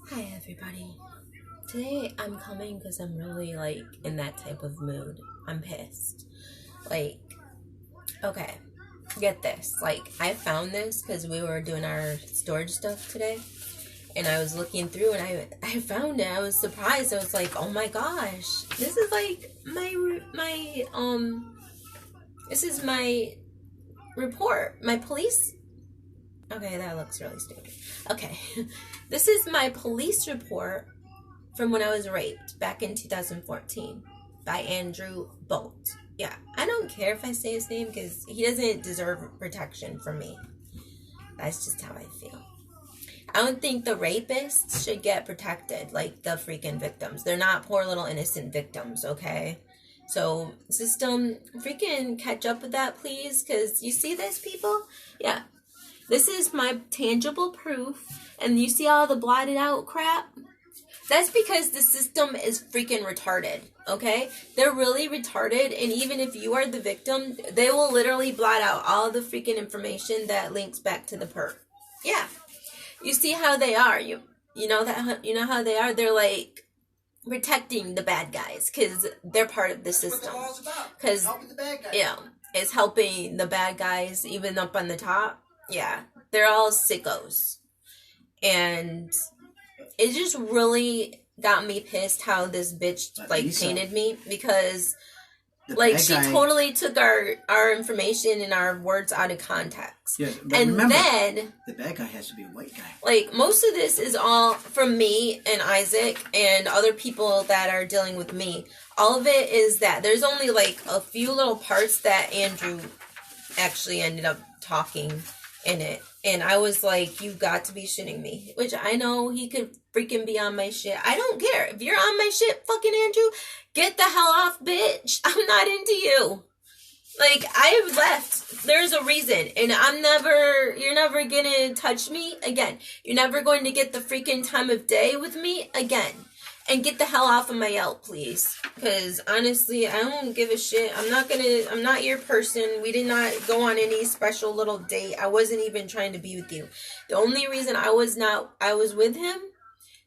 Hi everybody. Today I'm coming because I'm really in that type of mood. I'm pissed. Okay, get this. I found this because we were doing our storage stuff today, and I was looking through and I found it. I was surprised. I was like, oh my gosh, this is this is my report. My police. Okay, that looks really stupid. Okay, this is my police report from when I was raped back in 2014 by Andrew Bolt. Yeah, I don't care if I say his name because he doesn't deserve protection from me. That's just how I feel. I don't think the rapists should get protected like the freaking victims. They're not poor little innocent victims, okay? So, system, freaking catch up with that, please, because you see this, people? Yeah. This is my tangible proof, and you see all the blotted out crap? That's because the system is freaking retarded, okay? They're really retarded, and even if you are the victim, they will literally blot out all the freaking information that links back to the perp. Yeah. You see how they are. You know how they are? They're like protecting the bad guys because they're part of the system. Because, it's helping the bad guys even up on the top. Yeah, they're all sickos. And it just really got me pissed how this bitch, painted me. Because, she totally took our information and our words out of context. Yes, but and remember, then the bad guy has to be a white guy. Most of this is all from me and Isaac and other people that are dealing with me. All of it is that there's only, a few little parts that Andrew actually ended up talking in it. And I was like, you got to be shitting me. Which I know he could freaking be on my shit. I don't care. If you're on my shit, fucking Andrew, get the hell off, bitch. I'm not into you. I left. There's a reason. And you're never gonna touch me again. You're never going to get the freaking time of day with me again. And get the hell off of my Yelp, please. Because, honestly, I don't give a shit. I'm not your person. We did not go on any special little date. I wasn't even trying to be with you. The only reason I was with him,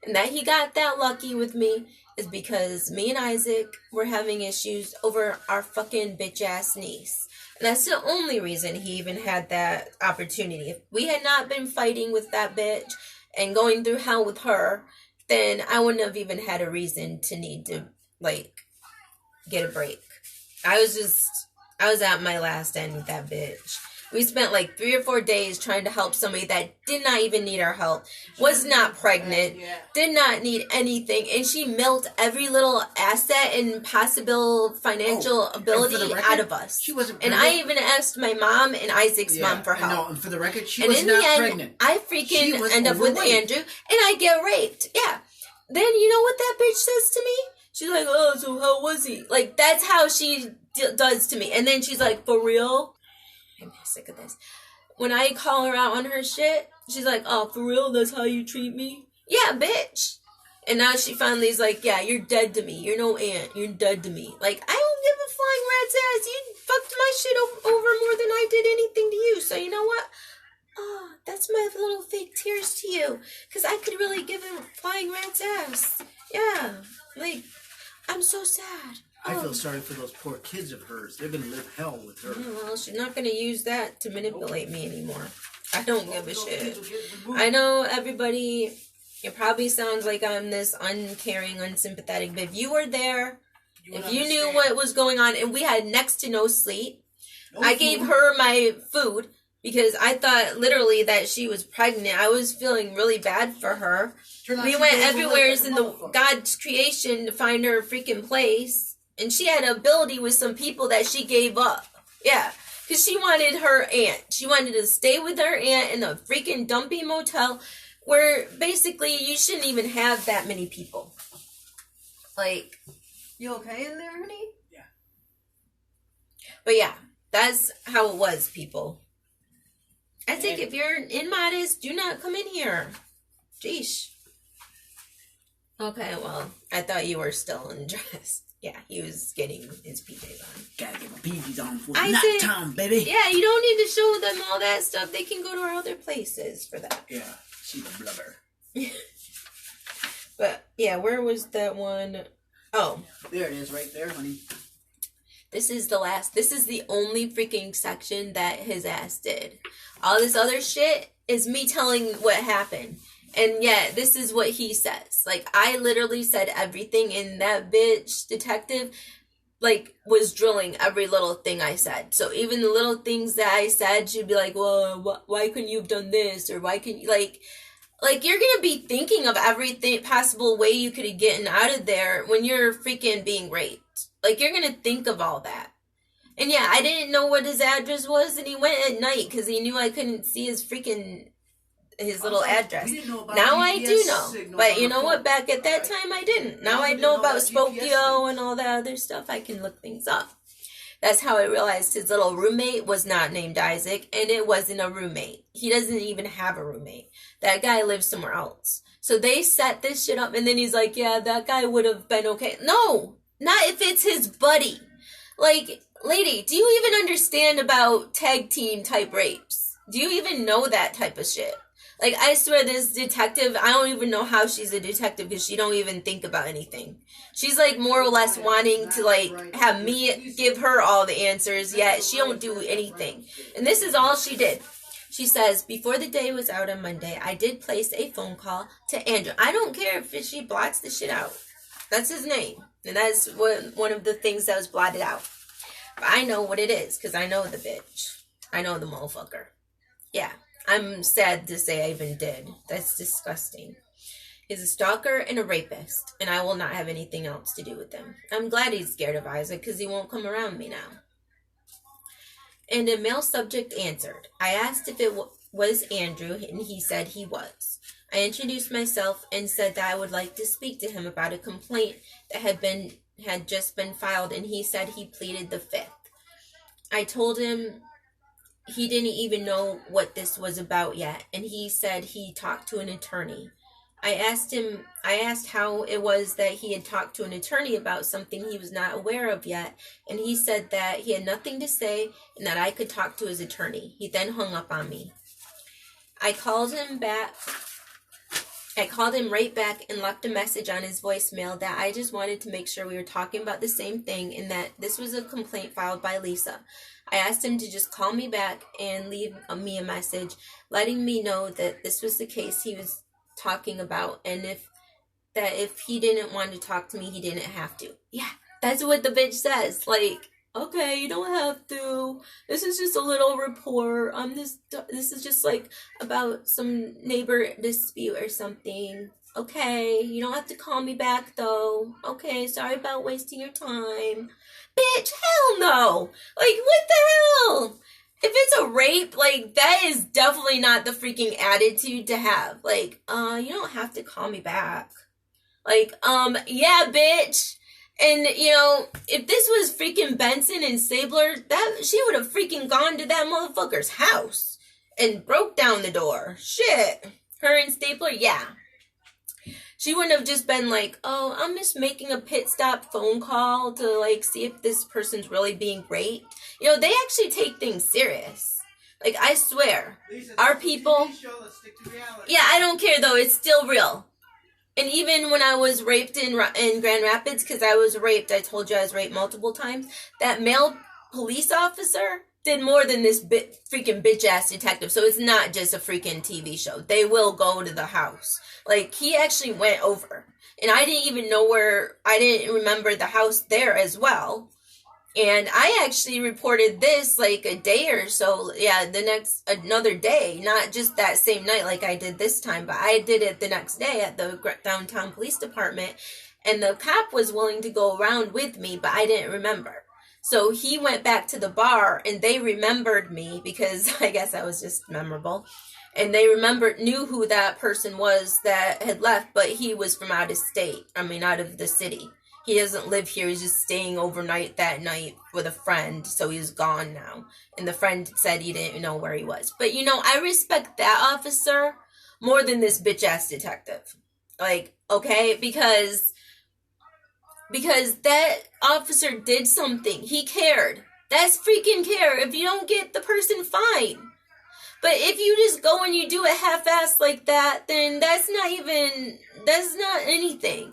and that he got that lucky with me, is because me and Isaac were having issues over our fucking bitch-ass niece. And that's the only reason he even had that opportunity. If we had not been fighting with that bitch and going through hell with her, then I wouldn't have even had a reason to need to, get a break. I was at my last end with that bitch. We spent 3 or 4 days trying to help somebody that did not even need our help, was not pregnant, did not need anything, and she milked every little asset and possible financial ability out of us. She wasn't pregnant. And I even asked my mom and Isaac's mom for help. No, and for the record, she was not pregnant. I freaking end up with Andrew, and I get raped. Yeah. Then you know what that bitch says to me? She's like, oh, so how was he? That's how she does to me. And then she's like, for real? I'm sick of this. When I call her out on her shit, she's like, oh, for real? That's how you treat me? Yeah, bitch. And now she finally is like, yeah, you're dead to me. You're no aunt. You're dead to me. I don't give a flying rat's ass. You fucked my shit over more than I did anything to you. So you know what? Oh, that's my little fake tears to you. Because I could really give a flying rat's ass. Yeah. I'm so sad. I feel sorry for those poor kids of hers. They're going to live hell with her. Yeah, well, she's not going to use that to manipulate me anymore. I don't give a shit. I know everybody, it probably sounds like I'm this uncaring, unsympathetic, but if you were there, if you knew what was going on, and we had next to no sleep, I gave her my food because I thought literally that she was pregnant. I was feeling really bad for her. We went everywhere in God's creation to find her freaking place. And she had an ability with some people that she gave up. Yeah. Because she wanted her aunt. She wanted to stay with her aunt in a freaking dumpy motel where basically you shouldn't even have that many people. You okay in there, honey? Yeah. But yeah, that's how it was, people. I think if you're immodest, do not come in here. Jeesh. Okay, well, I thought you were still undressed. Yeah, he was getting his PJs on. Gotta get my PJs on for night time, baby. Yeah, you don't need to show them all that stuff. They can go to our other places for that. Yeah, see the blubber. Yeah, where was that one? Oh. There it is, right there, honey. This is the only freaking section that his ass did. All this other shit is me telling what happened. And yet, this is what he says. Like, I literally said everything, and that bitch detective, like, was drilling every little thing I said. So even the little things that I said, she'd be like, well, why couldn't you have done this? Or why couldn't you, like, you're gonna be thinking of everything possible way you could have gotten out of there when you're freaking being raped. Like, you're gonna think of all that. And yeah, I didn't know what his address was, and he went at night because he knew I couldn't see his little address. Now I do know. But you know what? Back at that time, I didn't. Now I know about Spokio and all that other stuff. I can look things up. That's how I realized his little roommate was not named Isaac, and it wasn't a roommate. He doesn't even have a roommate. That guy lives somewhere else. So they set this shit up, and then he's like, yeah, that guy would have been okay. No! Not if it's his buddy. Like, lady, do you even understand about tag team type rapes? Do you even know that type of shit? Like, I swear this detective, I don't even know how she's a detective because she don't even think about anything. She's, like, more or less wanting to, like, have me give her all the answers, yet she don't do anything. And this is all she did. She says, before the day was out on Monday, I did place a phone call to Andrew. I don't care if she blots the shit out. That's his name. And that's one of the things that was blotted out. But I know what it is, because I know the bitch. I know the motherfucker. Yeah. I'm sad to say I even did. That's disgusting. He's a stalker and a rapist, and I will not have anything else to do with him. I'm glad he's scared of Isaac, because he won't come around me now. And a male subject answered. I asked if it was Andrew, and he said he was. I introduced myself and said that I would like to speak to him about a complaint that had just been filed, and he said he pleaded the fifth. I told him he didn't even know what this was about yet, and he said he talked to an attorney. I asked how it was that he had talked to an attorney about something he was not aware of yet, and he said that he had nothing to say and that I could talk to his attorney. He then hung up on me. I called him right back and left a message on his voicemail that I just wanted to make sure we were talking about the same thing and that this was a complaint filed by Lisa. I asked him to just call me back and leave me a message letting me know that this was the case he was talking about, and if he didn't want to talk to me, he didn't have to. Yeah, that's what the bitch says. Like, okay, you don't have to. This is just a little report. This is just like about some neighbor dispute or something. Okay, you don't have to call me back though. Okay, sorry about wasting your time. Bitch, hell no. Like, what the hell? If it's a rape, like, that is definitely not the freaking attitude to have. Like, you don't have to call me back. Like, yeah, bitch. And, you know, if this was freaking Benson and Stabler, she would have freaking gone to that motherfucker's house and broke down the door. Shit. Her and Stabler, yeah. She wouldn't have just been like, oh, I'm just making a pit stop phone call to, like, see if this person's really being raped. You know, they actually take things serious. Like, I swear, Lisa, our people... Yeah, I don't care, though. It's still real. And even when I was raped in Grand Rapids, because I was raped, I told you I was raped multiple times, that male police officer did more than this freaking bitch-ass detective. So it's not just a freaking TV show. They will go to the house. Like, he actually went over. And I didn't even know I didn't remember the house there as well. And I actually reported this like a day or so, yeah, another day, not just that same night like I did this time, but I did it the next day at the downtown police department, and the cop was willing to go around with me, but I didn't remember. So he went back to the bar, and they remembered me because I guess I was just memorable, and they knew who that person was that had left, but he was from out of the city. He doesn't live here. He's just staying overnight that night with a friend, so he's gone now. And the friend said he didn't know where he was. But, you know, I respect that officer more than this bitch-ass detective. Like, okay? Because that officer did something. He cared. That's freaking care. If you don't get the person, fine. But if you just go and you do it half-assed like that, then that's not anything.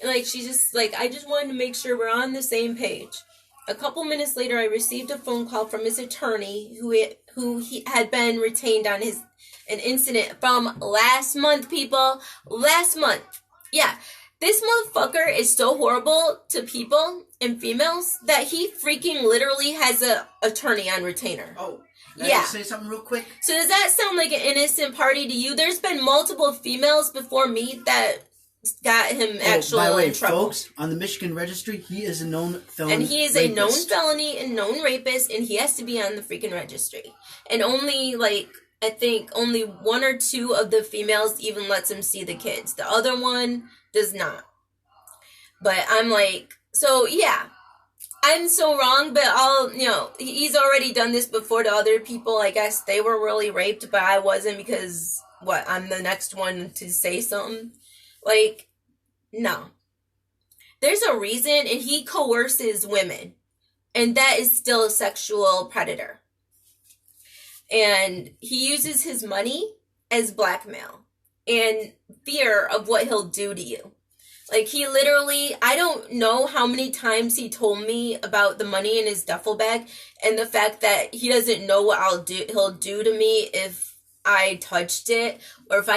And, like, she's just like, I just wanted to make sure we're on the same page. A couple minutes later, I received a phone call from his attorney who he had been retained on an incident from last month, people. Last month. Yeah. This motherfucker is so horrible to people and females that he freaking literally has a attorney on retainer. Oh, can I say something real quick? So does that sound like an innocent party to you? There's been multiple females before me that got him actually by the way, in trouble. Folks, on the Michigan registry, he is a known felon. And he is a known felony and known rapist, and he has to be on the freaking registry. And only, like, I think only one or two of the females even lets him see the kids. The other one does not. But I'm like, so yeah, I'm so wrong, but he's already done this before to other people. I guess they were really raped, but I wasn't because, I'm the next one to say something? Like, no. There's a reason, and he coerces women. And that is still a sexual predator. And he uses his money as blackmail and fear of what he'll do to you. Like, he literally, I don't know how many times he told me about the money in his duffel bag and the fact that he doesn't know what he'll do to me if I touched it, or if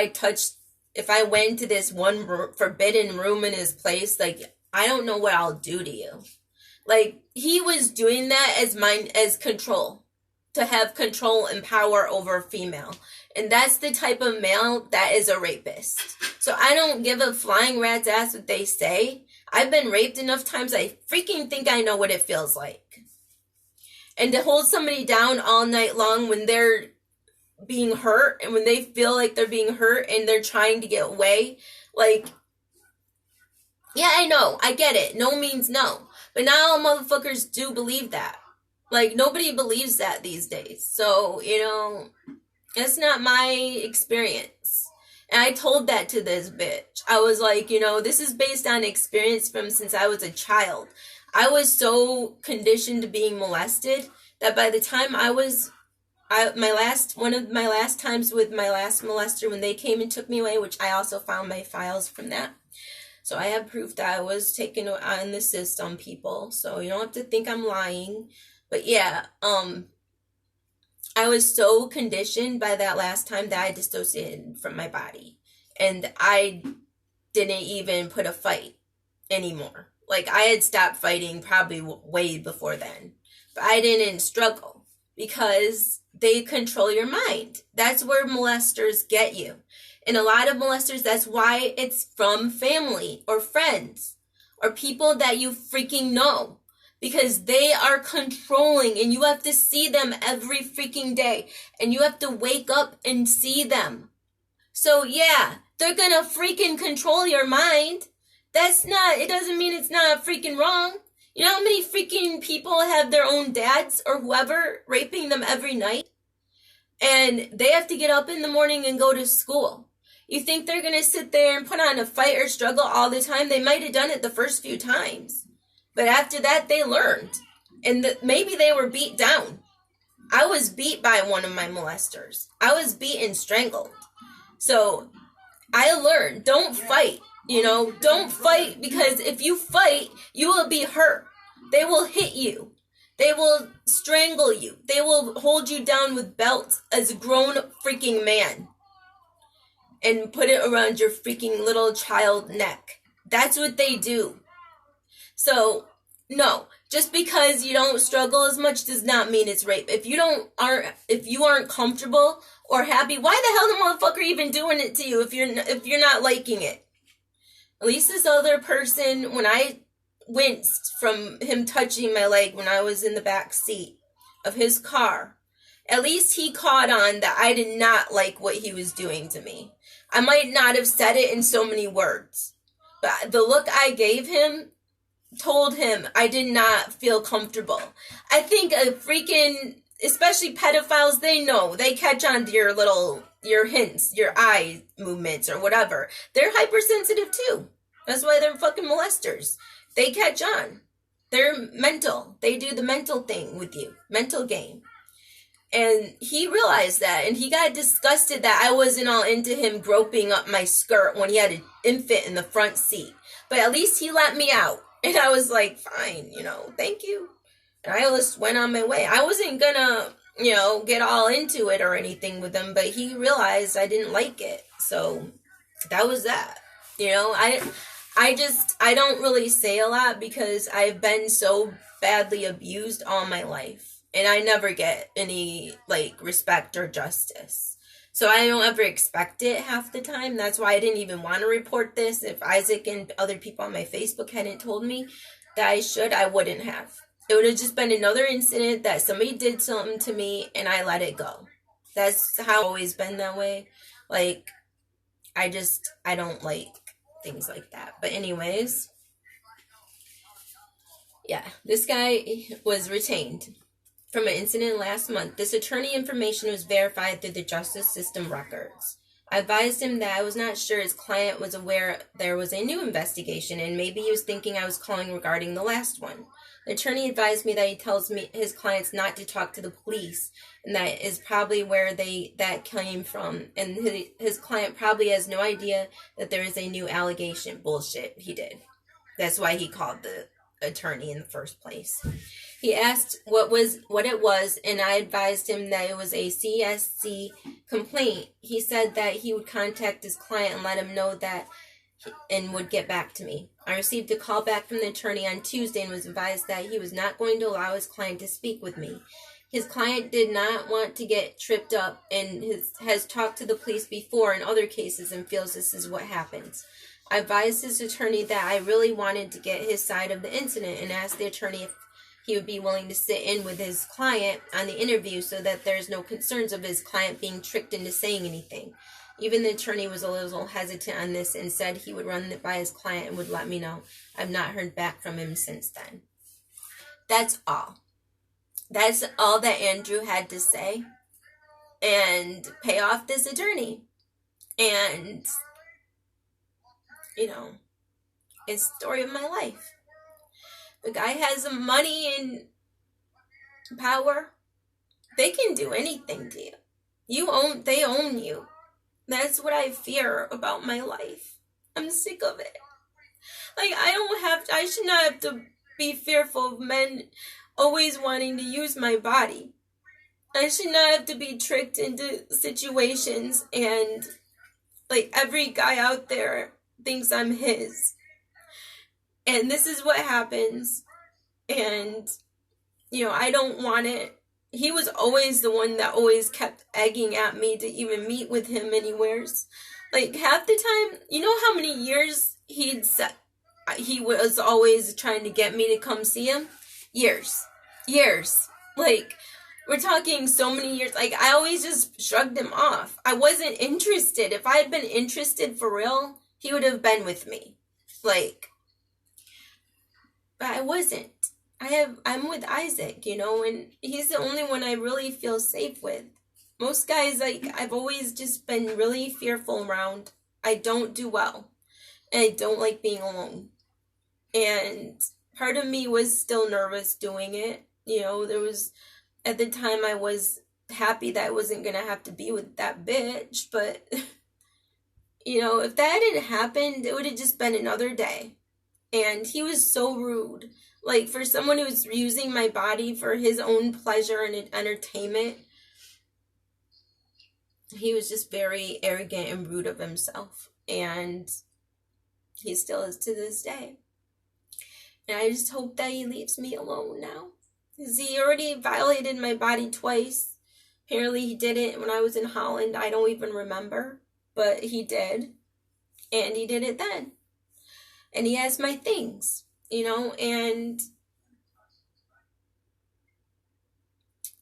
I went to this one forbidden room in his place. Like, I don't know what I'll do to you. Like, he was doing that as control, to have control and power over a female. And that's the type of male that is a rapist. So I don't give a flying rat's ass what they say. I've been raped enough times, I freaking think I know what it feels like. And to hold somebody down all night long when they're being hurt, and when they feel like they're being hurt and they're trying to get away, like, yeah, I know, I get it. No means no. But not all motherfuckers do believe that. Like, nobody believes that these days. So, that's not my experience. And I told that to this bitch. I was like, this is based on experience from since I was a child. I was so conditioned to being molested that by the time one of my last times with my last molester, when they came and took me away, which I also found my files from that. So I have proof that I was taken on the system, people. So you don't have to think I'm lying. But yeah, I was so conditioned by that last time that I dissociated from my body. And I didn't even put a fight anymore. Like, I had stopped fighting probably way before then. But I didn't struggle because they control your mind. That's where molesters get you. And a lot of molesters, that's why it's from family or friends or people that you freaking know. Because they are controlling, and you have to see them every freaking day. And you have to wake up and see them. So yeah, they're gonna freaking control your mind. It doesn't mean it's not freaking wrong. You know how many freaking people have their own dads or whoever raping them every night? And they have to get up in the morning and go to school. You think they're gonna sit there and put on a fight or struggle all the time? They might have done it the first few times. But after that, they learned. And maybe they were beat down. I was beat by one of my molesters. I was beat and strangled. So I learned, don't fight. Don't fight, because if you fight, you will be hurt. They will hit you. They will strangle you. They will hold you down with belts as a grown freaking man. And put it around your freaking little child neck. That's what they do. So, no, just because you don't struggle as much does not mean it's rape. If you aren't comfortable or happy, why the hell the motherfucker even doing it to you if you're not liking it? At least this other person, when I winced from him touching my leg when I was in the back seat of his car, at least he caught on that I did not like what he was doing to me. I might not have said it in so many words, but the look I gave him told him I did not feel comfortable. I think especially pedophiles, they know. They catch on to your hints, your eye movements or whatever. They're hypersensitive too. That's why they're fucking molesters. They catch on. They're mental. They do the mental thing with you. Mental game. And he realized that, and he got disgusted that I wasn't all into him groping up my skirt when he had an infant in the front seat. But at least he let me out. And I was like, fine, thank you. And I just went on my way. I wasn't gonna, get all into it or anything with him, but he realized I didn't like it. So that was that. I don't really say a lot because I've been so badly abused all my life. And I never get any, respect or justice. So I don't ever expect it half the time. That's why I didn't even want to report this. If Isaac and other people on my Facebook hadn't told me that I should, I wouldn't have. It would have just been another incident that somebody did something to me and I let it go. That's how I've always been that way. I don't like things like that. But anyways, yeah, this guy was retained from an incident last month. This attorney information was verified through the justice system records. I advised him that I was not sure his client was aware there was a new investigation, and maybe he was thinking I was calling regarding the last one. The attorney advised me that he tells me his clients not to talk to the police, and that is probably where that came from. And his client probably has no idea that there is a new allegation. Bullshit, he did. That's why he called the attorney in the first place. He asked what it was, and I advised him that it was a CSC complaint. He said that he would contact his client and let him know that and would get back to me. I received a call back from the attorney on Tuesday and was advised that he was not going to allow his client to speak with me. His client did not want to get tripped up and has talked to the police before in other cases and feels this is what happens. I advised his attorney that I really wanted to get his side of the incident and asked the attorney if he would be willing to sit in with his client on the interview so that there's no concerns of his client being tricked into saying anything. Even the attorney was a little hesitant on this and said he would run it by his client and would let me know. I've not heard back from him since then. That's all. That's all that Andrew had to say. And pay off this attorney. And, it's the story of my life. The guy has money and power. They can do anything to you. They own you. That's what I fear about my life. I'm sick of it. I should not have to be fearful of men always wanting to use my body. I should not have to be tricked into situations and every guy out there thinks I'm his. And this is what happens. And, I don't want it. He was always the one that always kept egging at me to even meet with him anywheres. Half the time, how many years he was always trying to get me to come see him? Years. We're talking so many years. I always just shrugged him off. I wasn't interested. If I had been interested for real, he would have been with me. But I wasn't. I'm with Isaac, and he's the only one I really feel safe with. Most guys, I've always just been really fearful around. I don't do well. And I don't like being alone. And part of me was still nervous doing it. There was, at the time I was happy that I wasn't going to have to be with that bitch. But, if that hadn't happened, it would have just been another day. And he was so rude. For someone who's using my body for his own pleasure and entertainment, he was just very arrogant and rude of himself. And he still is to this day. And I just hope that he leaves me alone now. Because he already violated my body twice. Apparently he did it when I was in Holland. I don't even remember. But he did. And he did it then. And he has my things. And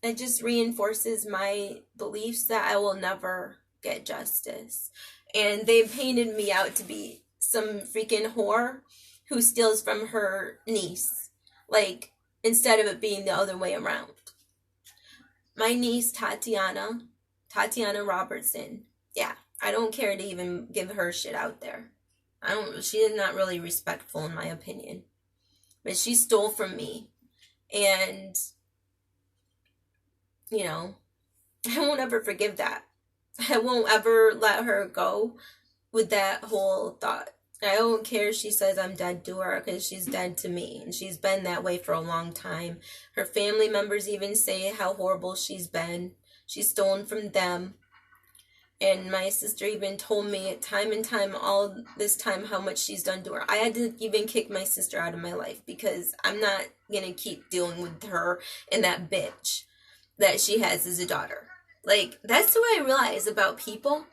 it just reinforces my beliefs that I will never get justice. And they painted me out to be some freaking whore who steals from her niece. Instead of it being the other way around. My niece, Tatiana Robertson. Yeah, I don't care to even give her shit out there. She is not really respectful in my opinion. But she stole from me. And, I won't ever forgive that. I won't ever let her go with that whole thought. I don't care if she says I'm dead to her, because she's dead to me. And she's been that way for a long time. Her family members even say how horrible she's been. She's stolen from them. And my sister even told me time and time, all this time, how much she's done to her. I had to even kick my sister out of my life, because I'm not going to keep dealing with her and that bitch that she has as a daughter. Like, that's what I realize about people,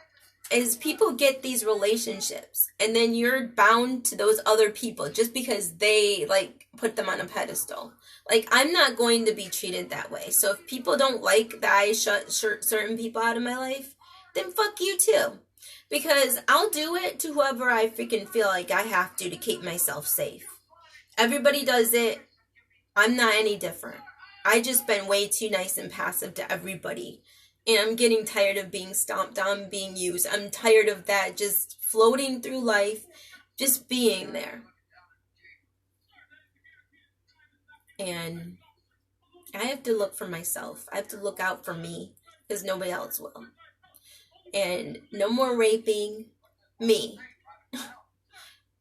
is people get these relationships, and then you're bound to those other people just because they, like, put them on a pedestal. Like, I'm not going to be treated that way. So if people don't like that I shut certain people out of my life, then fuck you too. Because I'll do it to whoever I freaking feel like I have to keep myself safe. Everybody does it. I'm not any different. I just been way too nice and passive to everybody. And I'm getting tired of being stomped on, being used. I'm tired of that, just floating through life, just being there. And I have to look for myself. I have to look out for me, because nobody else will. And no more raping me.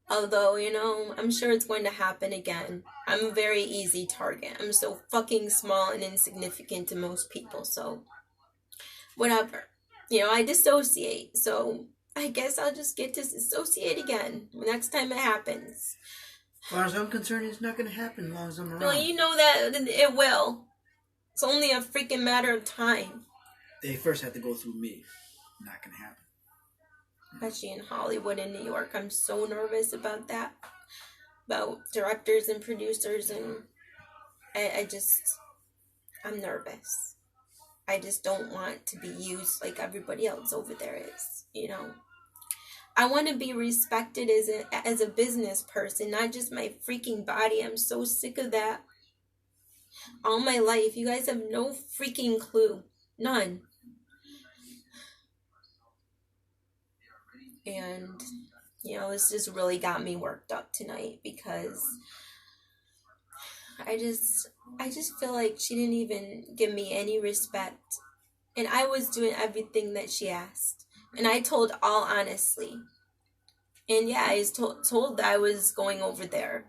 Although, you know, I'm sure it's going to happen again. I'm a very easy target. I'm so fucking small and insignificant to most people, so whatever. You know, I dissociate, so I guess I'll just get to dissociate again next time it happens. As far as I'm concerned, it's not going to happen as long as I'm around. Well, you know that it will. It's only a freaking matter of time. They first have to go through me. Not going to happen. Especially in Hollywood and New York. I'm so nervous about that. About directors and producers, and I'm nervous. I just don't want to be used like everybody else over there is, you know. I want to be respected as a business person, not just my freaking body. I'm so sick of that. All my life, you guys have no freaking clue. None. And, you know, this just really got me worked up tonight, because I just feel like she didn't even give me any respect. And I was doing everything that she asked. And I told all honestly. And yeah, I was told that I was going over there.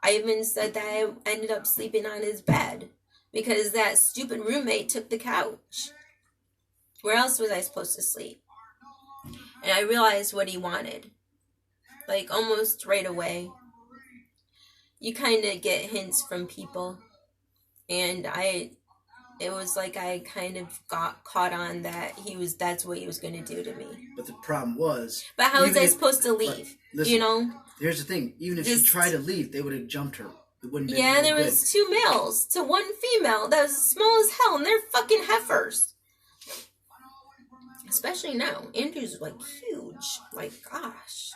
I even said that I ended up sleeping on his bed, because that stupid roommate took the couch. Where else was I supposed to sleep? And I realized what he wanted. Like, almost right away. You kind of get hints from people. And it was like I kind of got caught on that that's what he was going to do to me. But the problem was... But how was I supposed to leave? Listen, you know? Here's the thing. Even if she tried to leave, they would have jumped her. It wouldn't have been yeah, there was 2 males to 1 female that was small as hell, and they're fucking heifers. Especially now. Andrew's, like, huge. Like, gosh.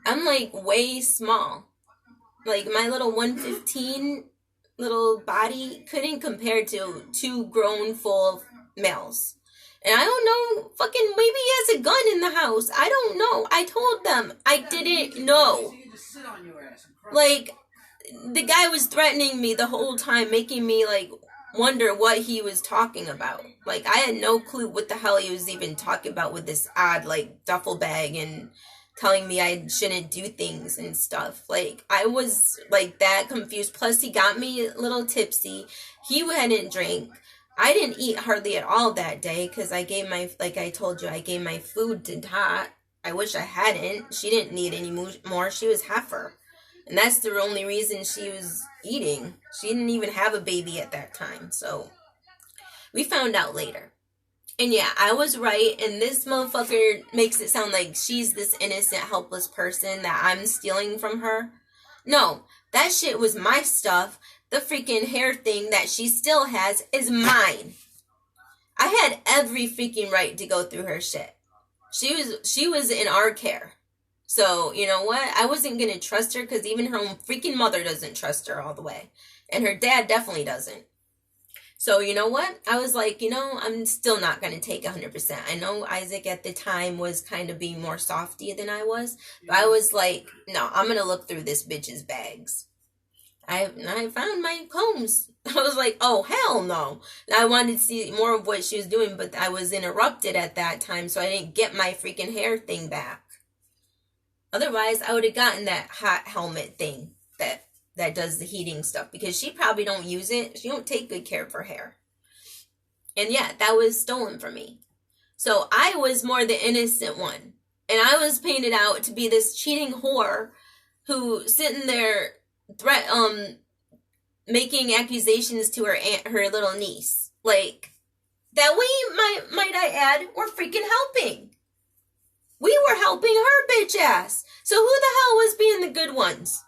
I'm, like, way small. Like, my little 115 little body couldn't compare to 2 grown full males. And I don't know, fucking, maybe he has a gun in the house. I don't know. I told them. I didn't know. Like, the guy was threatening me the whole time, making me, like, wonder what he was talking about. Like, I had no clue what the hell he was even talking about with this odd, like, duffel bag and telling me I shouldn't do things and stuff. Like, I was, like, that confused. Plus, he got me a little tipsy. He hadn't drank. I didn't eat hardly at all that day, because I gave like I told you, I gave my food to Tot. I wish I hadn't. She didn't need any more. She was heifer. And that's the only reason she was eating. She didn't even have a baby at that time. So, we found out later. And yeah, I was right. And this motherfucker makes it sound like she's this innocent, helpless person that I'm stealing from her. No, that shit was my stuff. The freaking hair thing that she still has is mine. I had every freaking right to go through her shit. She was in our care. So, you know what? I wasn't going to trust her, because even her own freaking mother doesn't trust her all the way. And her dad definitely doesn't. So, you know what? I was like, you know, I'm still not going to take 100%. I know Isaac at the time was kind of being more softy than I was. But I was like, no, I'm going to look through this bitch's bags. I found my combs. I was like, oh, hell no. I wanted to see more of what she was doing, but I was interrupted at that time, so I didn't get my freaking hair thing back. Otherwise, I would have gotten that hot helmet thing that does the heating stuff, because she probably don't use it. She don't take good care of her hair. And yeah, that was stolen from me. So I was more the innocent one. And I was painted out to be this cheating whore who sitting there making accusations to her little niece. Like, that we might I add, were freaking helping. We were helping her bitch ass. So who the hell was being the good ones?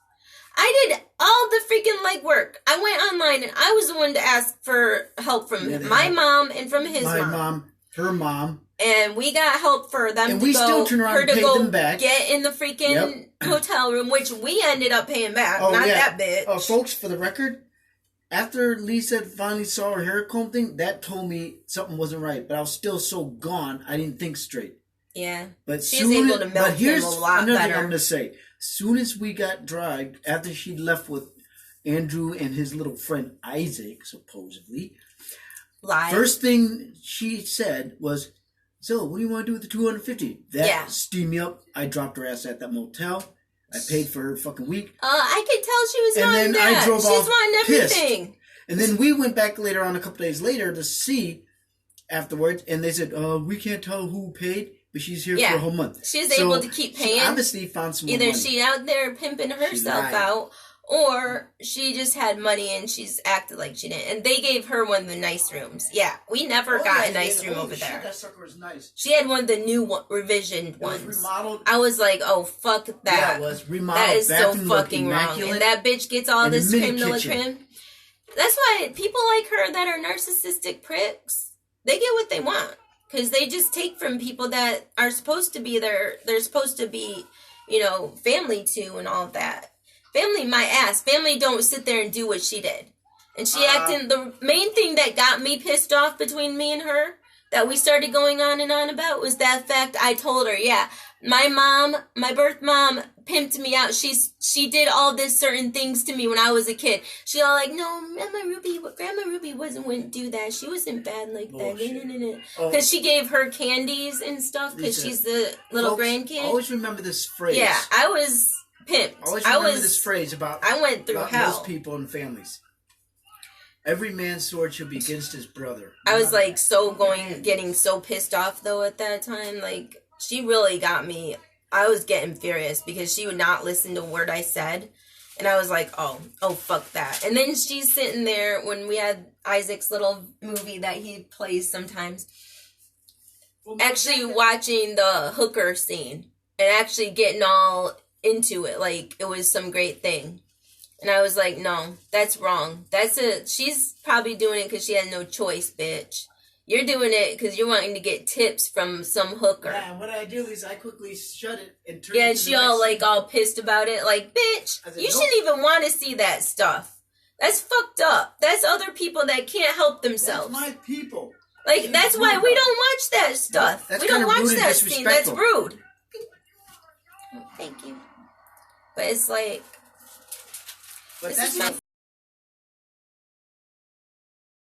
I did all the freaking legwork. I went online and I was the one to ask for help from my mom and from his mom. My mom, her mom. And we got help for them and to we go, still turn around her and to pay go them back. Get in the freaking hotel room, which we ended up paying back. Oh, not yeah. that bitch. Oh, folks, for the record, after Lisa finally saw her hair comb thing, that told me something wasn't right. But I was still so gone, I didn't think straight. Yeah. But she's able to milk him a lot another better. thing I'm going to say. Soon as we got dragged, after she left with Andrew and his little friend Isaac, supposedly, first thing she said was, so, what do you want to do with the $250? That steamed me up. I dropped her ass at that motel. I paid for her fucking week. I could tell she was wanting that. And then I drove off She's wanting everything. Pissed. And then we went back later on, a couple days later, to see afterwards, and they said, we can't tell who paid, but she's here for a whole month. She's able to keep paying. She obviously found some more money. Either she out there pimping herself out, or she just had money and she's acted like she didn't. And they gave her one of the nice rooms. Yeah, we never got a nice room over there. That sucker was nice. She had one of the new revisioned ones. It was remodeled. I was like, oh, fuck that. Yeah, it was remodeled. That is so fucking wrong. And that bitch gets all this creme de la creme. That's why people like her that are narcissistic pricks, they get what they want. Because they just take from people that are supposed to be they're supposed to be, family to and all of that. Family my ass. Family don't sit there and do what she did. And she acted, the main thing that got me pissed off between me and her, that we started going on and on about, was that fact I told her, my birth mom pimped me out. She did all this certain things to me when I was a kid. She all like, no, Grandma Ruby wouldn't do that. She wasn't bad like that. Because she gave her candies and stuff, because she's the little grandkid. Always remember this phrase. Yeah, I was pimped. Always remember this phrase about I went through hell. Most people and families. Every man's sword should be against his brother. I was like getting so pissed off though at that time. Like, she really got me. I was getting furious because she would not listen to a word I said. And I was like, oh, fuck that. And then she's sitting there when we had Isaac's little movie that he plays sometimes, actually watching the hooker scene and actually getting all into it like it was some great thing. And I was like, no, that's wrong. She's probably doing it because she had no choice, bitch. You're doing it because you're wanting to get tips from some hooker. Yeah, and what I do is I quickly shut it and turn and she all pissed about it. Like, bitch, you shouldn't even want to see that stuff. That's fucked up. That's other people that can't help themselves. That's my people. Like, that's why we don't watch that stuff. That's we don't watch that scene. That's rude. Thank you. But it's like, this is my